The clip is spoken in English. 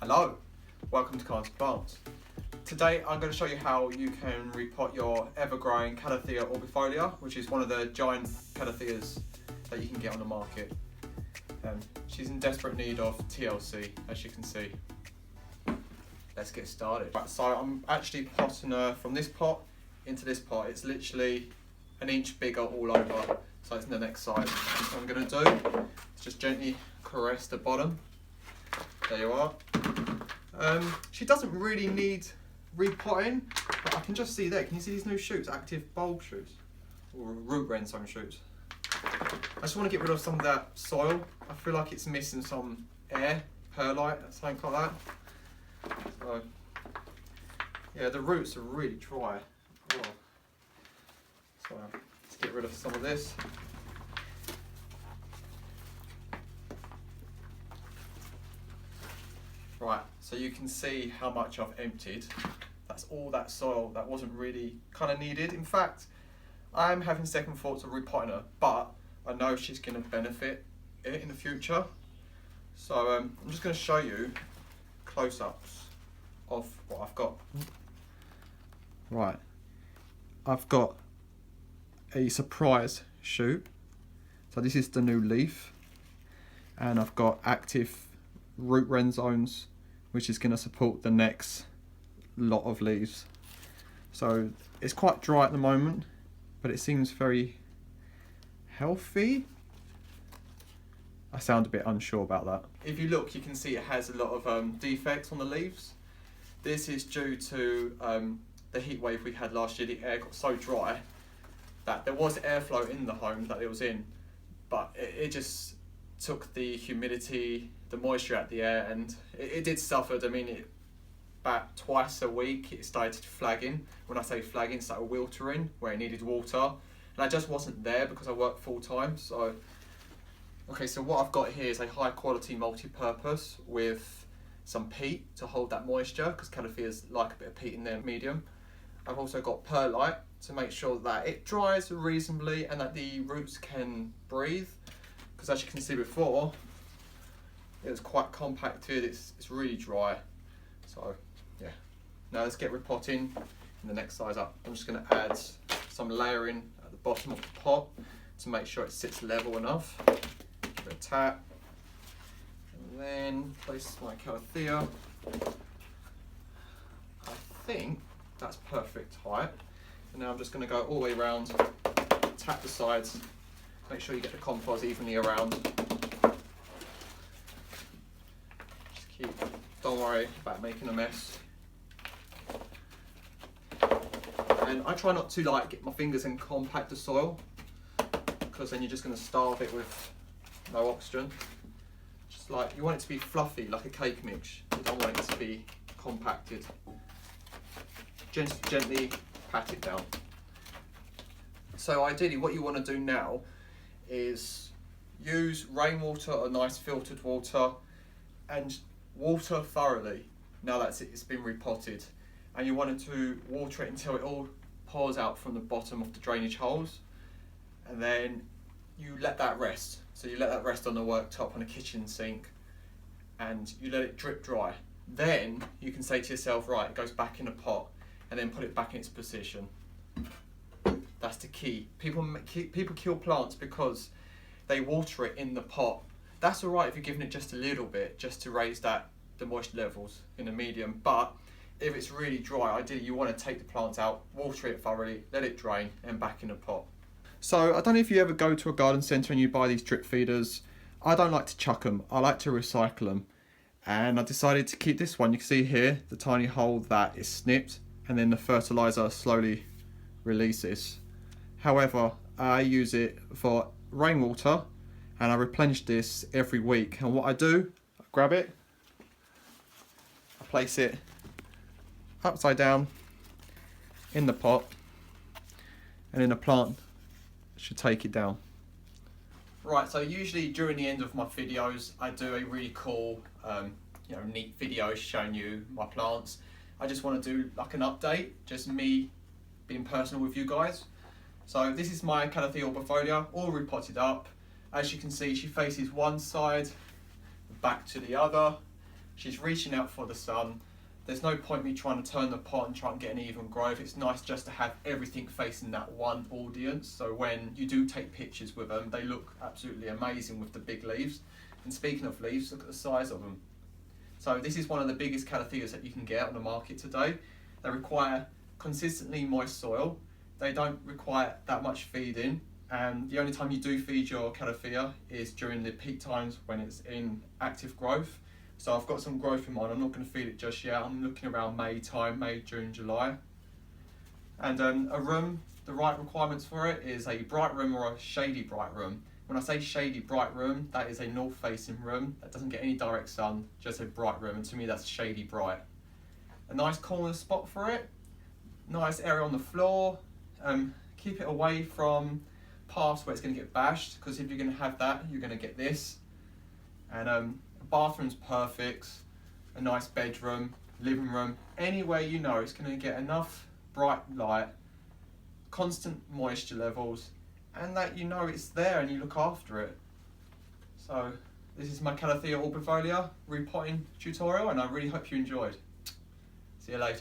Hello, welcome to Calathea Plants. Today I'm going to show you how you can repot your ever-growing calatheaorbifolia, which is one of the giant calatheas that you can get on the market. She's in desperate need of TLC, as you can see. Let's get started. Right, so I'm actually potting her from this pot into this pot. It's literally an inch bigger all over, so it's in the next size. And what I'm going to do is just gently caress the bottom. There you are. She doesn't really need repotting, but I can just see there. Can you see these new shoots? Active bulb shoots, or root rhizome shoots. I just want to get rid of some of that soil. I feel like it's missing some air, perlite, something like that. So, yeah, the roots are really dry. Oh. So let's get rid of some of this. Right, so you can see how much I've emptied. That's all that soil that wasn't really kind of needed. In fact, I'm having second thoughts of repotting her, but I know she's going to benefit it in the future. So I'm just going to show you close-ups of what I've got. Right, I've got a surprise shoot. So this is the new leaf, and I've got active root rhizomes, which is going to support the next lot of leaves. So it's quite dry at the moment, but it seems very healthy. I sound a bit unsure about that. If you look, you can see it has a lot of defects on the leaves. This is due to the heat wave we had last year. The air got so dry that there was airflow in the home that it was in, but it just took the humidity, the moisture out the air, and it did suffer. I mean, about twice a week it started flagging. When I say flagging, it started wiltering where it needed water, and I just wasn't there because I work full time. So, okay, so what I've got here is a high quality multi-purpose with some peat to hold that moisture, because calatheas like a bit of peat in their medium. I've also got perlite to make sure that it dries reasonably and that the roots can breathe, because as you can see before, it was quite compacted. It's really dry. So yeah, now let's get repotting in the next size up. I'm just going to add some layering at the bottom of the pot to make sure it sits level enough. Give it a tap, and then place my calathea. I think that's perfect height. And now I'm just going to go all the way around, tap the sides, make sure you get the compost evenly around. Don't worry about making a mess. And I try not to get my fingers and compact the soil, because then you're just going to starve it with no oxygen. Just you want it to be fluffy, like a cake mix. You don't want it to be compacted. Just gently pat it down. So ideally what you want to do now is use rainwater or nice filtered water and water thoroughly now that it's been repotted, and you want to water it until it all pours out from the bottom of the drainage holes, and then you let that rest. So you let that rest on the worktop on a kitchen sink, and you let it drip dry. Then you can say to yourself, right, it goes back in the pot, and then put it back in its position. That's the key. People kill plants because they water it in the pot. That's all right if you're giving it just a little bit, just to raise the moisture levels in the medium. But if it's really dry, ideally you want to take the plants out, water it thoroughly, let it drain, and back in the pot. So I don't know if you ever go to a garden centre and you buy these drip feeders. I don't like to chuck them. I like to recycle them. And I decided to keep this one. You can see here the tiny hole that is snipped, and then the fertiliser slowly releases. However, I use it for rainwater, and I replenish this every week. And what I do, I grab it, I place it upside down in the pot, and then the plant should take it down. Right, so usually during the end of my videos, I do a really cool, neat video showing you my plants. I just want to do like an update, just me being personal with you guys. So this is my calatheaorbifolia, all repotted up. As you can see, she faces one side, back to the other. she's reaching out for the sun. There's no point me trying to turn the pot and try and get an even growth. It's nice just to have everything facing that one audience, so when you do take pictures with them, they look absolutely amazing with the big leaves. And speaking of leaves, look at the size of them. So this is one of the biggest calatheas that you can get on the market today. They require consistently moist soil. They don't require that much feeding, and the only time you do feed your calathea is during the peak times when it's in active growth. So I've got some growth in mind. I'm not going to feed it just yet. I'm looking around May time, May, June, July. And a room, the right requirements for it is a bright room or a shady bright room. When I say shady bright room, that is a north facing room that doesn't get any direct sun, just a bright room, and to me that's shady bright. A nice corner spot for it, nice area on the floor. Keep it away from paths where it's going to get bashed, because if you're going to have that, you're going to get this. And a bathroom's perfect, a nice bedroom, living room, anywhere you know it's going to get enough bright light, constant moisture levels, and that you know it's there and you look after it. So this is my Calathea orbifolia repotting tutorial, and I really hope you enjoyed. See you later.